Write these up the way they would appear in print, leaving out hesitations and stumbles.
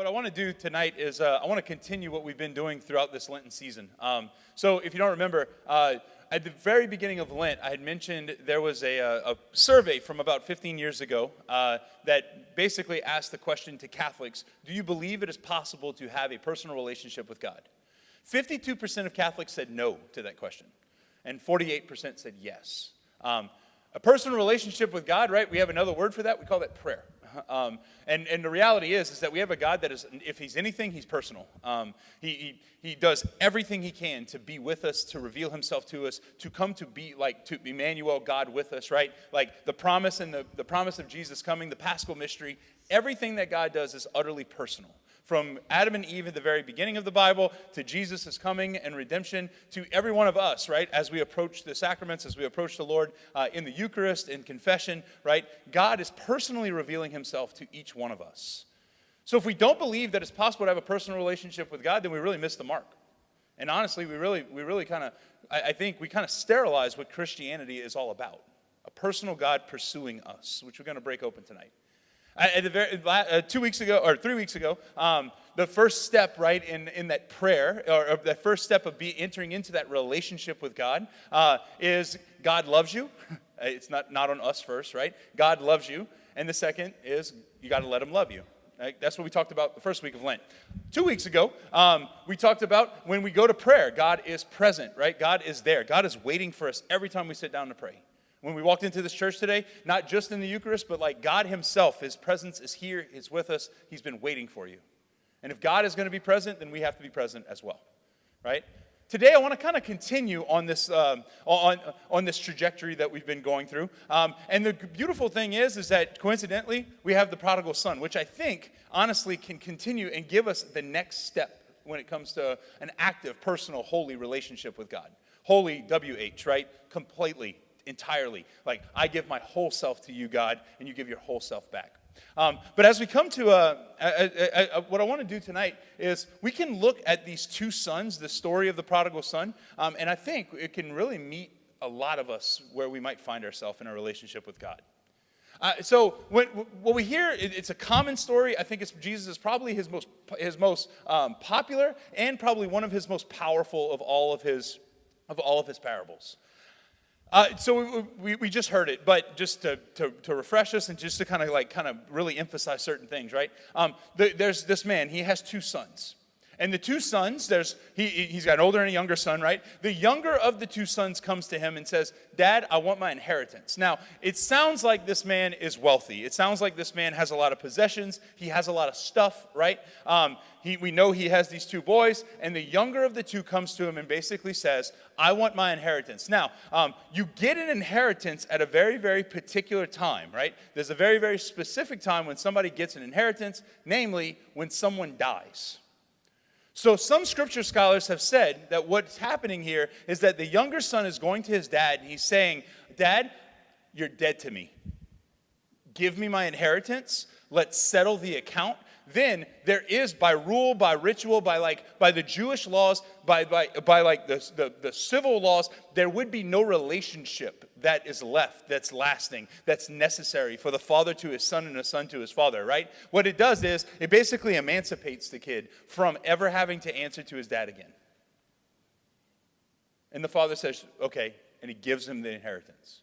I want to do tonight is I want to continue what we've been doing throughout this Lenten season. So if you don't remember, at the very beginning of Lent, I had mentioned there was a survey from about 15 years ago that basically asked the question to Catholics, do you believe it is possible to have a personal relationship with God? 52% of Catholics said no to that question, and 48% said yes. A personal relationship with God, right? We have another word for that. We call that prayer. And the reality is that we have a God that is, if he's anything, he's personal. He does everything he can to be with us, to reveal himself to us, to come to be like to Emmanuel, God with us, right? Like the promise and the promise of Jesus coming, the Paschal mystery. Everything that God does is utterly personal. From Adam and Eve at the very beginning of the Bible to Jesus' coming and redemption to every one of us, right? As we approach the sacraments, as we approach the Lord in the Eucharist, in confession, right? God is personally revealing himself to each one of us. So if we don't believe that it's possible to have a personal relationship with God, then we really miss the mark. And honestly, we really kind of, I think we kind of sterilize what Christianity is all about. A personal God pursuing us, which we're going to break open tonight. At the very, 2 weeks ago, or 3 weeks ago, the first step, right, in that prayer, or that first step of entering into that relationship with God, is God loves you. It's not on us first, right? God loves you. And the second is you got to let him love you. Right? That's what we talked about the first week of Lent. 2 weeks ago, we talked about when we go to prayer, God is present, right? God is there. God is waiting for us every time we sit down to pray. When we walked into this church today, not just in the Eucharist, but like God himself, his presence is here, is with us. He's been waiting for you. And if God is going to be present, then we have to be present as well, right? Today, I want to kind of continue on this on this trajectory that we've been going through. And the beautiful thing is that coincidentally, we have the prodigal son, which I think, honestly, can continue and give us the next step when it comes to an active, personal, holy relationship with God. Holy, W-H, right? Completely. Entirely. Like, I give my whole self to you, God, and you give your whole self back. But as we come to what I want to do tonight is we can look at these two sons, the story of the prodigal son, and I think it can really meet a lot of us where we might find ourselves in a relationship with God. So what we hear, it's a common story. I think Jesus is probably his most popular and probably one of his most powerful of all of his parables. So we just heard it, but just to refresh us and just to kind of really emphasize certain things, right? There's this man. He has two sons, and the two sons, he's got an older and a younger son, right? The younger of the two sons comes to him and says, "Dad, I want my inheritance." Now, it sounds like this man is wealthy. It sounds like this man has a lot of possessions. He has a lot of stuff, right? We know he has these two boys, and the younger of the two comes to him and basically says, "I want my inheritance." Now, you get an inheritance at a very, very particular time, right? There's a very, very specific time when somebody gets an inheritance, namely when someone dies. So some scripture scholars have said that what's happening here is that the younger son is going to his dad, and he's saying, "Dad, you're dead to me. Give me my inheritance. Let's settle the account." Then there is, by rule, by ritual, by the Jewish laws, by the civil laws, there would be no relationship that is left, that's lasting, that's necessary for the father to his son and the son to his father, right? What it does is it basically emancipates the kid from ever having to answer to his dad again. And the father says, "Okay," and he gives him the inheritance.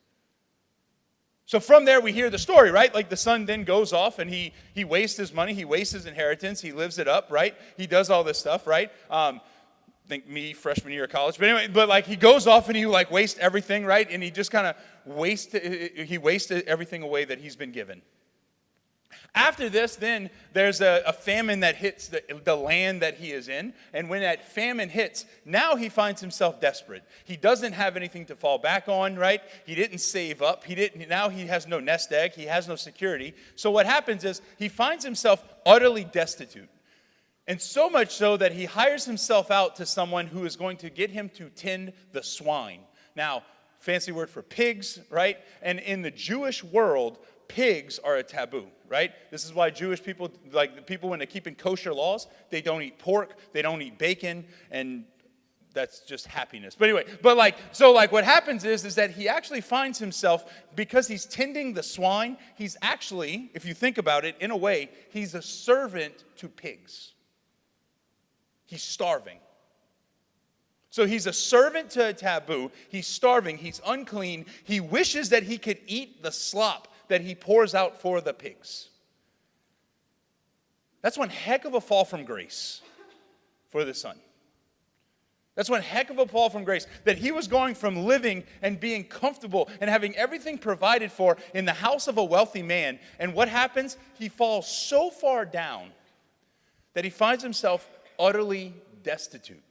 So from there, we hear the story, right? Like the son then goes off and he wastes his money, he wastes his inheritance, he lives it up, right? He does all this stuff, right? Think me, freshman year of college. But anyway, he goes off and he wastes everything, right? And he just kind of wasted everything away that he's been given. After this, then, there's a famine that hits the land that he is in. And when that famine hits, now he finds himself desperate. He doesn't have anything to fall back on, right? He didn't save up. Now he has no nest egg. He has no security. So what happens is he finds himself utterly destitute. And so much so that he hires himself out to someone who is going to get him to tend the swine. Now, fancy word for pigs, right? And in the Jewish world, pigs are a taboo, right? This is why Jewish people, like the people when they're keeping kosher laws, they don't eat pork, they don't eat bacon, and that's just happiness. But anyway, so what happens is that he actually finds himself, because he's tending the swine, he's actually, if you think about it, in a way, he's a servant to pigs. He's starving. So he's a servant to a taboo. He's starving. He's unclean. He wishes that he could eat the slop that he pours out for the pigs. That's one heck of a fall from grace for the son. That's one heck of a fall from grace, that he was going from living and being comfortable and having everything provided for in the house of a wealthy man. And what happens? He falls so far down that he finds himself utterly destitute,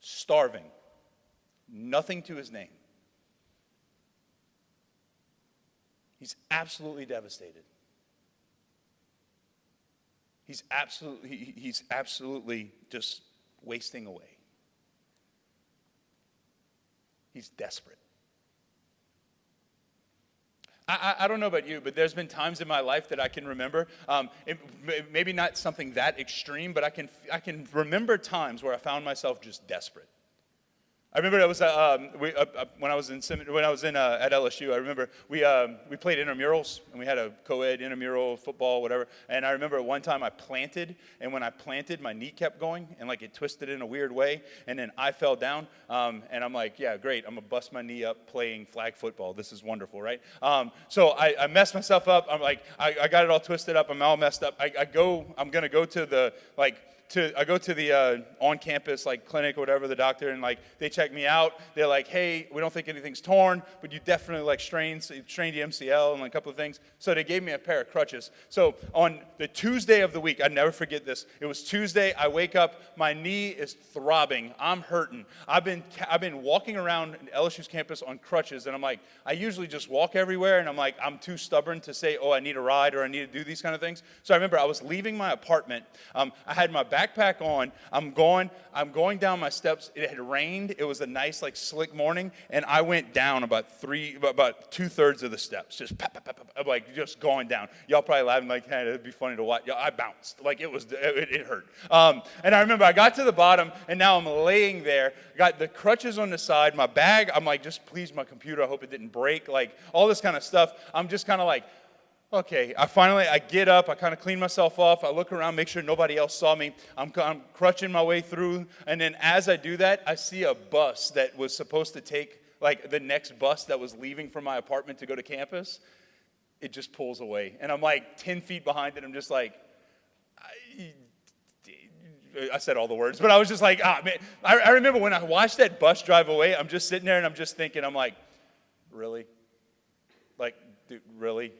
starving, nothing to his name. He's absolutely devastated. He's absolutely just wasting away. He's desperate. I don't know about you, but there's been times in my life that I can remember, maybe not something that extreme, but I can remember times where I found myself just desperate. I remember it was when I was at LSU. I remember we played intramurals, and we had a co-ed intramural football, whatever. And I remember one time I planted, and when I planted, my knee kept going, and it twisted in a weird way, and then I fell down. And I'm like, yeah, great. I'm gonna bust my knee up playing flag football. This is wonderful, right? So I messed myself up. I'm like, I got it all twisted up. I'm all messed up. I'm gonna go to the I go to the on-campus clinic or whatever, the doctor, and they check me out. They're like, hey, we don't think anything's torn, but you definitely strained the MCL and a couple of things. So they gave me a pair of crutches. So on the Tuesday of the week, I never forget this. It was Tuesday. I wake up, my knee is throbbing. I'm hurting. I've been walking around LSU's campus on crutches, and I'm like, I usually just walk everywhere, and I'm too stubborn to say, oh, I need a ride or I need to do these kind of things. So I remember I was leaving my apartment. I had my backpack on. I'm going down my steps. It had rained. It was a nice slick morning, and I went down about 2/3 of the steps, just just going down. Y'all probably laughing hey, it'd be funny to watch. I bounced it hurt. And I remember I got to the bottom, and now I'm laying there. Got the crutches on the side, my bag. I'm just please my computer. I hope it didn't break. All this kind of stuff. I'm just kind of okay, I get up, I kind of clean myself off, I look around, make sure nobody else saw me, I'm crutching my way through, and then as I do that, I see a bus that was supposed to take, the next bus that was leaving from my apartment to go to campus. It just pulls away, and I'm 10 feet behind it. I'm just I said all the words, but I was just man. I remember when I watched that bus drive away, I'm just sitting there, and I'm just thinking, really? Dude, really?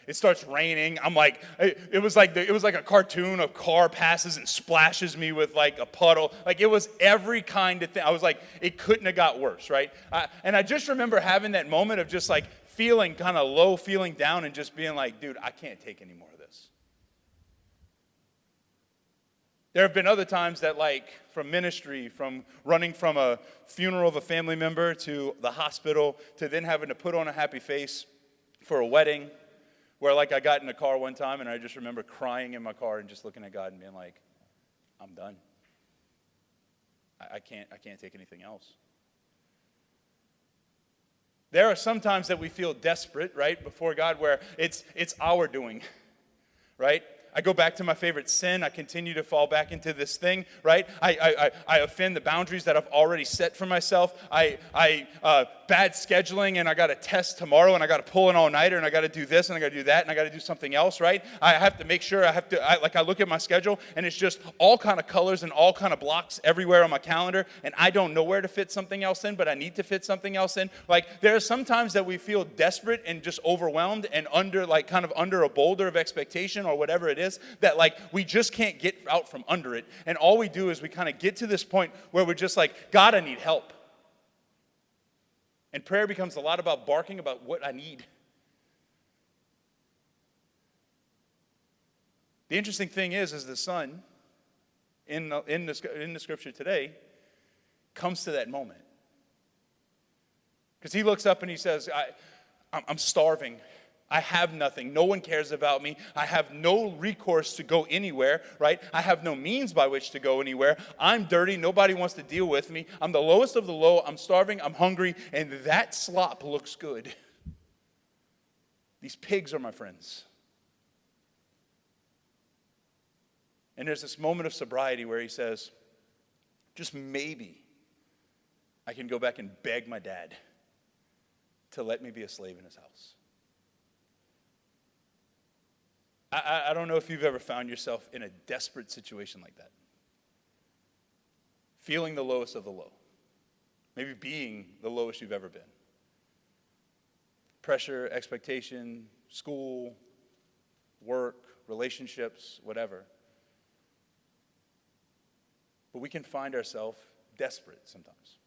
It starts raining. I'm it was like a cartoon. A car passes and splashes me with a puddle. It was every kind of thing. I was it couldn't have got worse, right? And I just remember having that moment of just feeling kind of low, feeling down, and just being dude, I can't take any more of this. There have been other times that from ministry, from running from a funeral of a family member to the hospital, to then having to put on a happy face for a wedding, where I got in a car one time, and I just remember crying in my car and just looking at God and being I'm done. I can't take anything else. There are some times that we feel desperate, right, before God, where it's our doing, right? I go back to my favorite sin. I continue to fall back into this thing, right? I offend the boundaries that I've already set for myself. Bad scheduling, and I got a test tomorrow, and I got to pull an all-nighter, and I got to do this, and I got to do that, and I got to do something else, right? I have to make sure I look at my schedule, and it's just all kind of colors and all kind of blocks everywhere on my calendar, and I don't know where to fit something else in, but I need to fit something else in. There are some times that we feel desperate and just overwhelmed and under a boulder of expectation or whatever it is, that we just can't get out from under it. And all we do is we kind of get to this point where we're just God, I need help. And prayer becomes a lot about barking about what I need. The interesting thing is the son in the scripture today comes to that moment. Because he looks up and he says, I'm starving. I have nothing. No one cares about me. I have no recourse to go anywhere, right? I have no means by which to go anywhere. I'm dirty. Nobody wants to deal with me. I'm the lowest of the low. I'm starving. I'm hungry. And that slop looks good. These pigs are my friends. And there's this moment of sobriety where he says, just maybe I can go back and beg my dad to let me be a slave in his house. I don't know if you've ever found yourself in a desperate situation like that. Feeling the lowest of the low. Maybe being the lowest you've ever been. Pressure, expectation, school, work, relationships, whatever. But we can find ourselves desperate sometimes.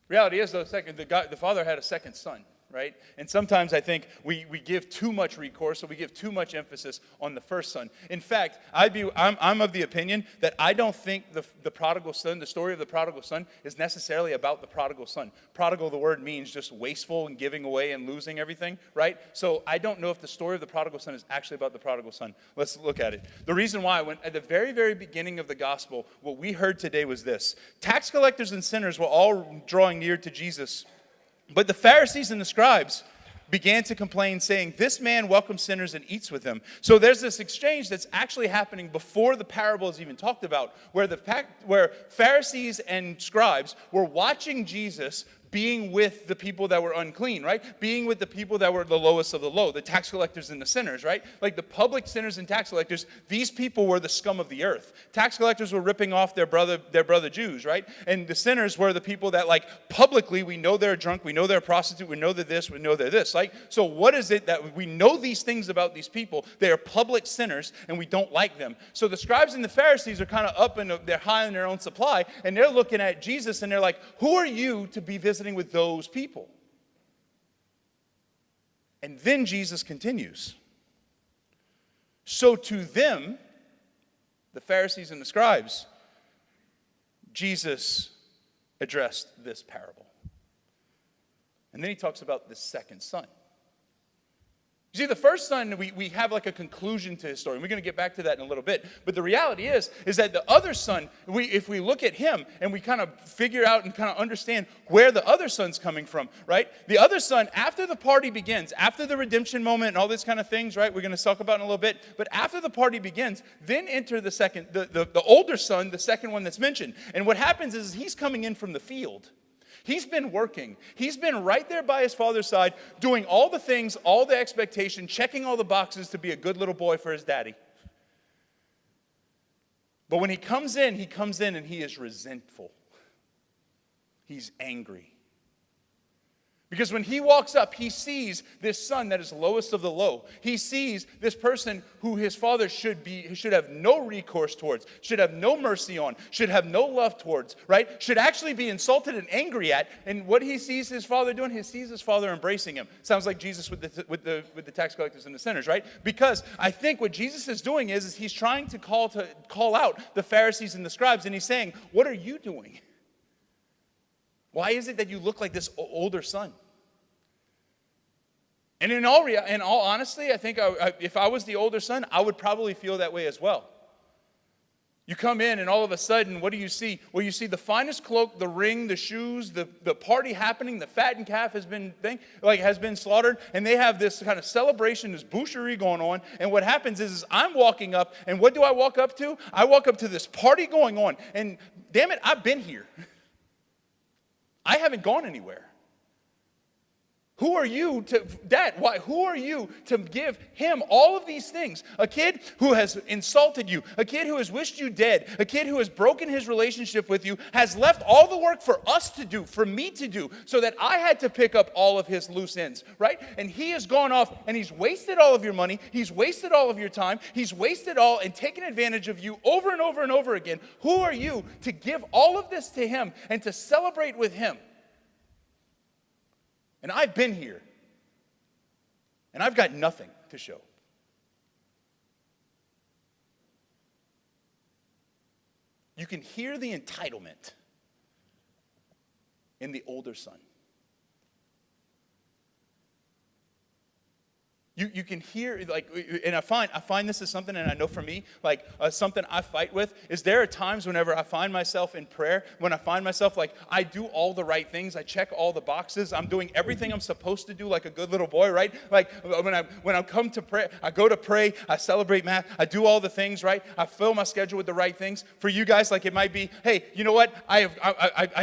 Reality is, though, the father had a second son, right? And sometimes I think we give too much recourse, so we give too much emphasis on the first son. In fact, I'm of the opinion that I don't think the prodigal son, the story of the prodigal son, is necessarily about the prodigal son. Prodigal, the word means just wasteful and giving away and losing everything, right? So I don't know if the story of the prodigal son is actually about the prodigal son. Let's look at it. The reason why, when at the very, very beginning of the gospel, what we heard today was this. Tax collectors and sinners were all drawing near to Jesus. But the Pharisees and the scribes began to complain, saying, this man welcomes sinners and eats with them. So there's this exchange that's actually happening before the parable is even talked about, where Pharisees and scribes were watching Jesus being with the people that were unclean, right? Being with the people that were the lowest of the low, the tax collectors and the sinners, right? Like the public sinners and tax collectors, these people were the scum of the earth. Tax collectors were ripping off their brother Jews, right? And the sinners were the people that, like, publicly, we know they're drunk, we know they're a prostitute, we know they're this, we know they're this. Like, so what is it that we know these things about these people? They are public sinners, and we don't like them. So the scribes and the Pharisees are kind of up, and they're high on their own supply, and they're looking at Jesus, and they're like, who are you to be visiting with those people? And then Jesus continues. So to them, the Pharisees and the scribes, Jesus addressed this parable. And then he talks about the second son. You see, the first son, we have like a conclusion to his story. And we're going to get back to that in a little bit. But the reality is that the other son, if we look at him and we kind of figure out and kind of understand where the other son's coming from, right? The other son, after the party begins, after the redemption moment and all these kind of things, right? We're going to talk about in a little bit. But after the party begins, then enter the older son, the second one that's mentioned. And what happens is he's coming in from the field. He's been working. He's been right there by his father's side, doing all the things, all the expectation, checking all the boxes to be a good little boy for his daddy. But when he comes in and he is resentful. He's angry. Because when he walks up, he sees this son that is lowest of the low. He sees this person who his father should have no recourse towards, should have no mercy on, should have no love towards, right? Should actually be insulted and angry at. And what he sees his father doing, he sees his father embracing him. Sounds like Jesus with the tax collectors and the sinners, right? Because I think what Jesus is doing is he's trying to call out the Pharisees and the scribes, and he's saying, what are you doing? Why is it that you look like this older son? And in all honesty, I think if I was the older son, I would probably feel that way as well. You come in and all of a sudden, what do you see? Well, you see the finest cloak, the ring, the shoes, the party happening, the fattened calf has been slaughtered, and they have this kind of celebration, this boucherie going on. And what happens is I'm walking up, and what do I walk up to? I walk up to this party going on, and damn it, I've been here. I haven't gone anywhere. Who are you to, Dad, who are you to give him all of these things? A kid who has insulted you, a kid who has wished you dead, a kid who has broken his relationship with you, has left all the work for us to do, for me to do, so that I had to pick up all of his loose ends, right? And he has gone off and he's wasted all of your money, he's wasted all of your time, he's wasted all and taken advantage of you over and over and over again. Who are you to give all of this to him and to celebrate with him? And I've been here, and I've got nothing to show. You can hear the entitlement in the older son. You can hear, like, and I find this is something, and I know for me, like, something I fight with, is there are times whenever I find myself in prayer, when I find myself, like, I do all the right things, I check all the boxes, I'm doing everything I'm supposed to do like a good little boy, right? Like, when I come to prayer, I go to pray, I celebrate Mass, I do all the things, right? I fill my schedule with the right things. For you guys, like, it might be, hey, you know what? I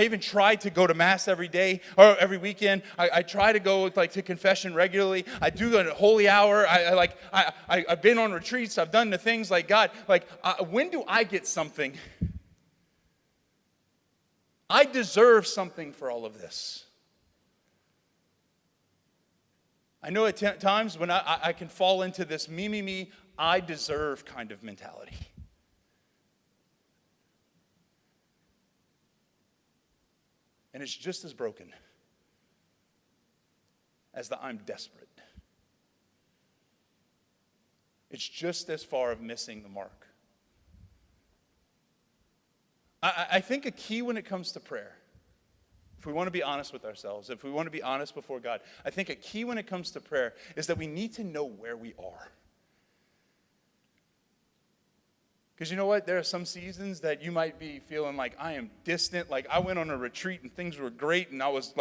even try to go to Mass every day, or every weekend. I try to go, like, to confession regularly. I do a holy hour. I've been on retreats. I've done the things, like, God, like, when do I get something? I deserve something for all of this. I know at times when I can fall into this me, I deserve kind of mentality. And it's just as broken as the I'm desperate. It's just as far of missing the mark. I think a key when it comes to prayer, if we want to be honest with ourselves, if we want to be honest before God, I think a key when it comes to prayer is that we need to know where we are. Because you know what? There are some seasons that you might be feeling like I am distant. Like, I went on a retreat and things were great, and I was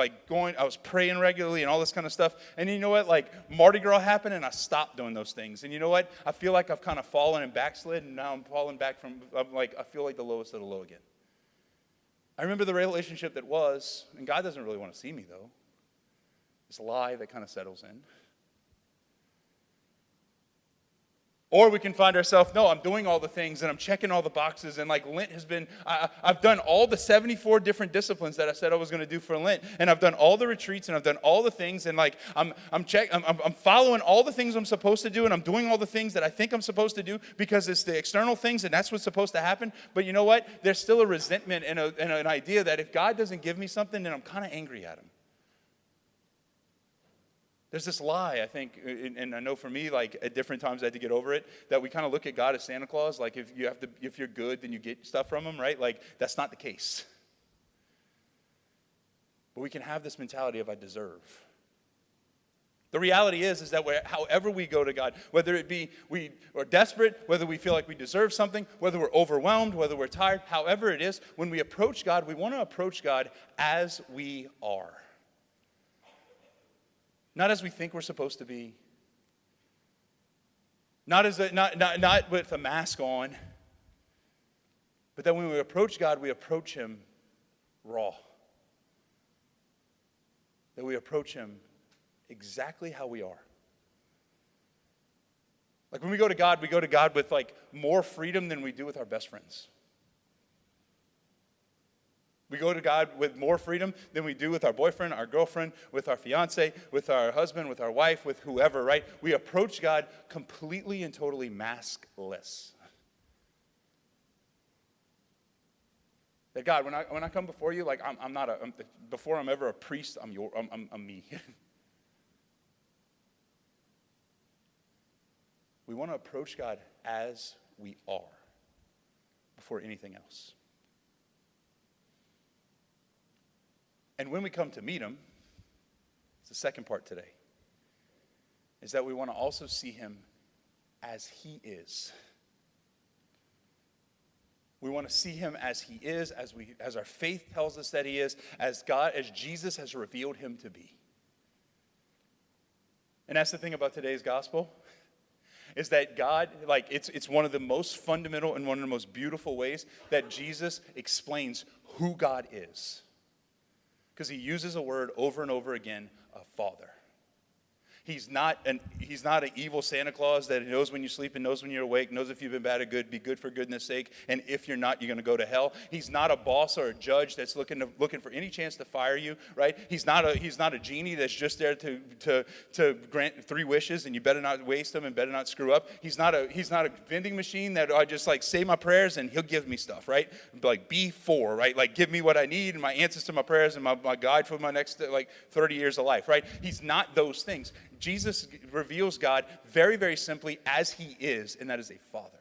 praying regularly and all this kind of stuff. And you know what? Like, Mardi Gras happened and I stopped doing those things. And you know what? I feel like I've kind of fallen and backslid, and now I'm falling back I feel like the lowest of the low again. I remember the relationship that was, and God doesn't really want to see me though. This lie that kind of settles in. Or we can find ourselves, no, I'm doing all the things and I'm checking all the boxes, and like Lent has been, I've done all the 74 different disciplines that I said I was going to do for Lent, and I've done all the retreats and I've done all the things, and like I'm following all the things I'm supposed to do, and I'm doing all the things that I think I'm supposed to do because it's the external things and that's what's supposed to happen. But you know what? There's still a resentment and an idea that if God doesn't give me something, then I'm kind of angry at him. There's this lie, I think, and I know for me, like, at different times I had to get over it, that we kind of look at God as Santa Claus. Like, if you're good, then you get stuff from him, right? Like, that's not the case. But we can have this mentality of I deserve. The reality is that however we go to God, whether it be we are desperate, whether we feel like we deserve something, whether we're overwhelmed, whether we're tired, however it is, when we approach God, we want to approach God as we are. Not as we think we're supposed to be. Not with a mask on. But that when we approach God, we approach him raw. That we approach him exactly how we are. Like, when we go to God with like more freedom than we do with our best friends. We go to God with more freedom than we do with our boyfriend, our girlfriend, with our fiance, with our husband, with our wife, with whoever, right? We approach God completely and totally maskless. That God, when I come before you, like, before I'm ever a priest, I'm me. We want to approach God as we are before anything else. And when we come to meet him, it's the second part today, is that we want to also see him as he is. We want to see him as he is, as our faith tells us that he is, as Jesus has revealed him to be. And that's the thing about today's gospel, is that God, like, it's one of the most fundamental and one of the most beautiful ways that Jesus explains who God is. Because he uses a word over and over again, a father. He's not an evil Santa Claus that knows when you sleep and knows when you're awake, knows if you've been bad or good, be good for goodness sake, and if you're not, you're going to go to hell. He's not a boss or a judge that's looking for any chance to fire you, right? He's not a genie that's just there to grant 3 wishes, and you better not waste them and better not screw up. He's not a vending machine that I just like say my prayers and he'll give me stuff, right? Like B4, right? Like, give me what I need and my answers to my prayers and my guide for my next 30 years of life, right? He's not those things. Jesus reveals God very, very simply as he is, and that is a father.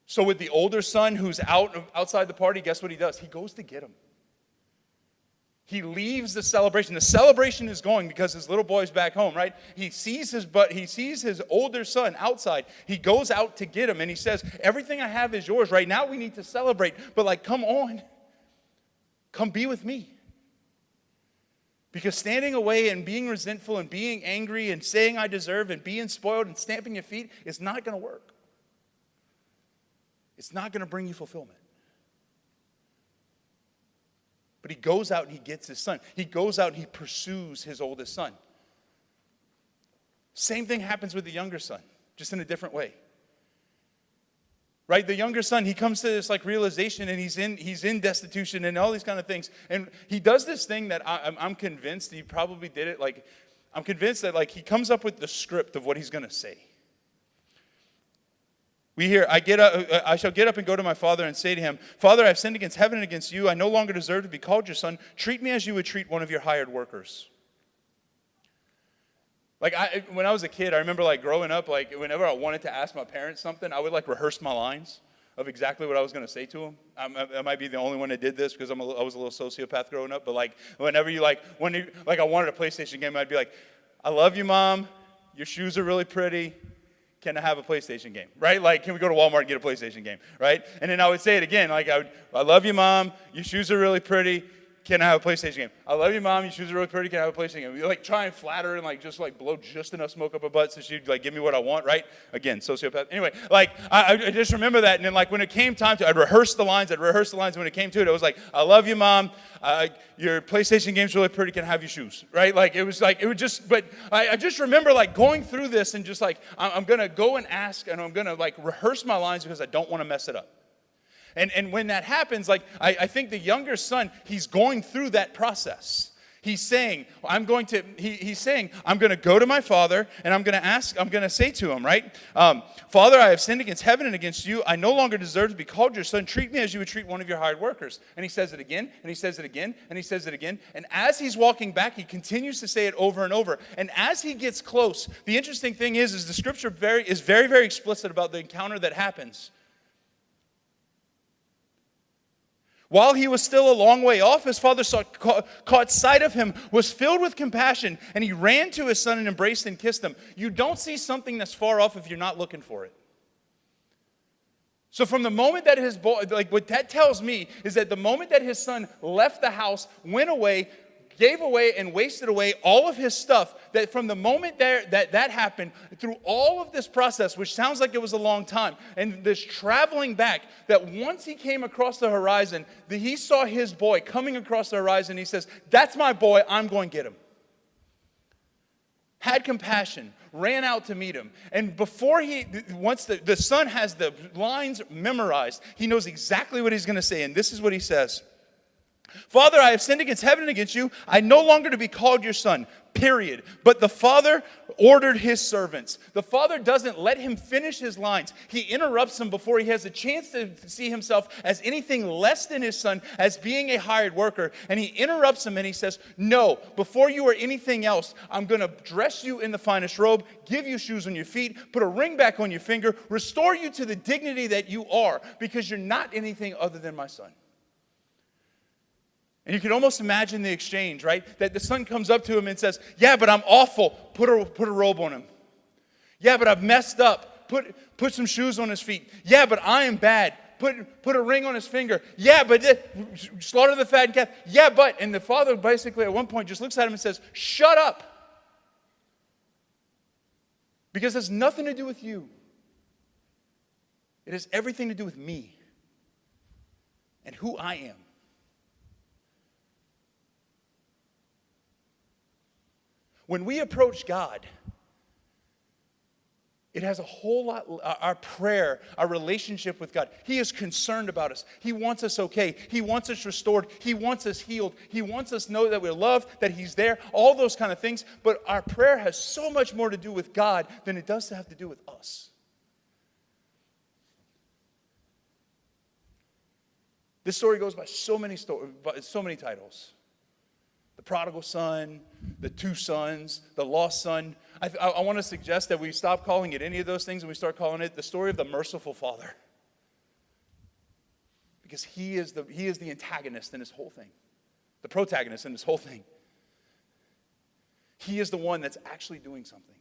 So with the older son who's outside the party, guess what he does? He goes to get him. He leaves the celebration. The celebration is going because his little boy's back home, right? He sees his older son outside. He goes out to get him, and he says, everything I have is yours. Right now we need to celebrate, but like, come on. Come be with me. Because standing away and being resentful and being angry and saying I deserve and being spoiled and stamping your feet is not going to work. It's not going to bring you fulfillment. But he goes out and he gets his son. He goes out and he pursues his oldest son. Same thing happens with the younger son, just in a different way. Right? The younger son, he comes to this like realization, and he's in destitution and all these kind of things. And he does this thing that I'm convinced he probably did it. Like, I'm convinced that like he comes up with the script of what he's going to say. We hear, I shall get up and go to my father and say to him, Father, I have sinned against heaven and against you. I no longer deserve to be called your son. Treat me as you would treat one of your hired workers. Like, when I was a kid, I remember, like, growing up, like, whenever I wanted to ask my parents something, I would, like, rehearse my lines of exactly what I was going to say to them. I might be the only one that did this because I was a little sociopath growing up. But, like, whenever I wanted a PlayStation game, I'd be like, I love you, Mom. Your shoes are really pretty. Can I have a PlayStation game, right? Like, can we go to Walmart and get a PlayStation game, right? And then I would say it again, like, I love you, Mom. Your shoes are really pretty. Can I have a PlayStation game? I love you, Mom. Your shoes are really pretty. Can I have a PlayStation game? You like try and flatter and like just like blow just enough smoke up her butt so she'd like give me what I want, right? Again, sociopath. Anyway, like I just remember that, and then like when it came time to, I'd rehearse the lines. When it came to it, it was like, I love you, Mom. Your PlayStation game's really pretty. Can I have your shoes, right? Like it would just. But I just remember like going through this and just like I'm gonna go and ask, and I'm gonna like rehearse my lines because I don't want to mess it up. And when that happens, like I think the younger son, he's going through that process. He's saying, I'm going to go to my father, and I'm going to say to him, right? Father, I have sinned against heaven and against you. I no longer deserve to be called your son. Treat me as you would treat one of your hired workers. And he says it again, and he says it again, and he says it again. And as he's walking back, he continues to say it over and over. And as he gets close, the interesting thing is the scripture is very, very explicit about the encounter that happens. While he was still a long way off, his father caught sight of him, was filled with compassion, and he ran to his son and embraced and kissed him. You don't see something that's far off if you're not looking for it. So from the moment that his boy, like what that tells me is that the moment that his son left the house, went away, gave away and wasted away all of his stuff, that from the moment that happened, through all of this process, which sounds like it was a long time, and this traveling back, that once he came across the horizon, that he saw his boy coming across the horizon, he says, that's my boy, I'm going to get him. Had compassion, ran out to meet him. And once the son has the lines memorized, he knows exactly what he's going to say, and this is what he says. Father, I have sinned against heaven and against you. I no longer to be called your son, period. But the father ordered his servants. The father doesn't let him finish his lines. He interrupts him before he has a chance to see himself as anything less than his son, as being a hired worker. And he interrupts him and he says, no, before you are anything else, I'm going to dress you in the finest robe, give you shoes on your feet, put a ring back on your finger, restore you to the dignity that you are, because you're not anything other than my son. And you can almost imagine the exchange, right? That the son comes up to him and says, yeah, but I'm awful. Put a robe on him. Yeah, but I've messed up. Put some shoes on his feet. Yeah, but I am bad. Put a ring on his finger. Yeah, but slaughter the fattened calf. Yeah, but. And the father basically at one point just looks at him and says, shut up. Because it has nothing to do with you. It has everything to do with me and who I am. When we approach God, it has a whole lot, our prayer, our relationship with God. He is concerned about us. He wants us okay. He wants us restored. He wants us healed. He wants us to know that we're loved, that He's there, all those kind of things. But our prayer has so much more to do with God than it does to have to do with us. This story goes by so many titles. The prodigal son, the two sons, the lost son. I want to suggest that we stop calling it any of those things and we start calling it the story of the merciful father. Because he is the antagonist in this whole thing. the protagonist in this whole thing. He is the one that's actually doing something.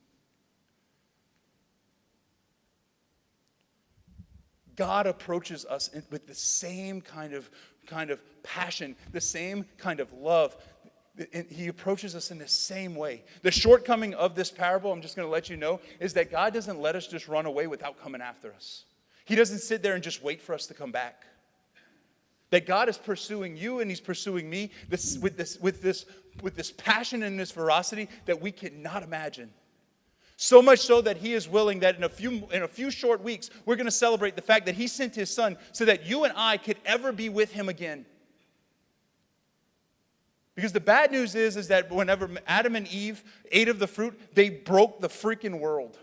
God approaches us with the same kind of passion, the same kind of love. He approaches us in the same way. The shortcoming of this parable, I'm just going to let you know, is that God doesn't let us just run away without coming after us. He doesn't sit there and just wait for us to come back. That God is pursuing you and he's pursuing me with this passion and this ferocity that we cannot imagine. So much so that he is willing that in a few short weeks, we're going to celebrate the fact that he sent his son so that you and I could ever be with him again. Because the bad news is that whenever Adam and Eve ate of the fruit, they broke the freaking world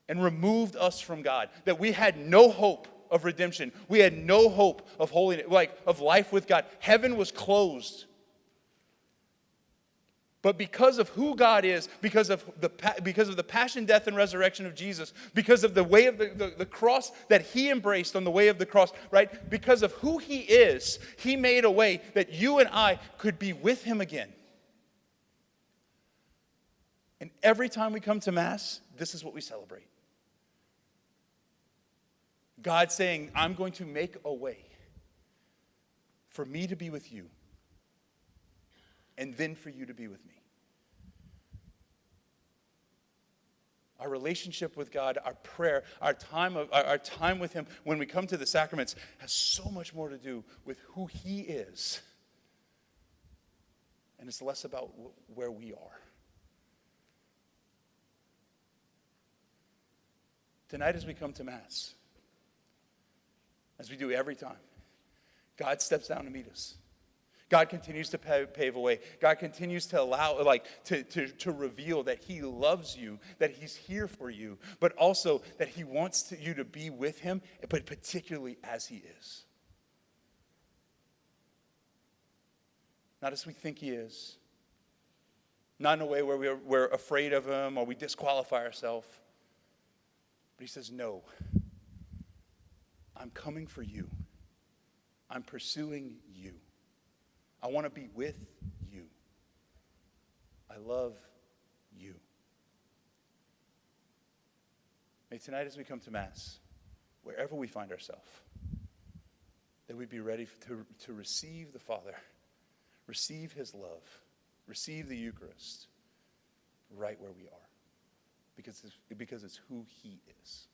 and removed us from God. That we had no hope of redemption. We had no hope of holiness, of life with God. Heaven was closed. But because of who God is, because of the passion, death, and resurrection of Jesus, because of the way of the cross that he embraced on the way of the cross, right? Because of who he is, he made a way that you and I could be with him again. And every time we come to Mass, this is what we celebrate. God saying, I'm going to make a way for me to be with you, and then for you to be with me. Our relationship with God, our prayer, our time with him when we come to the sacraments has so much more to do with who he is. And it's less about where we are. Tonight as we come to Mass, as we do every time, God steps down to meet us. God continues to pave a way. God continues to allow, to reveal that he loves you, that he's here for you, but also that he wants you to be with him, but particularly as he is. Not as we think he is. Not in a way where we're afraid of him or we disqualify ourselves. But he says, no, I'm coming for you. I'm pursuing you. I want to be with you. I love you. May tonight as we come to Mass, wherever we find ourselves, that we'd be ready to receive the Father, receive his love, receive the Eucharist right where we are, because it's who he is.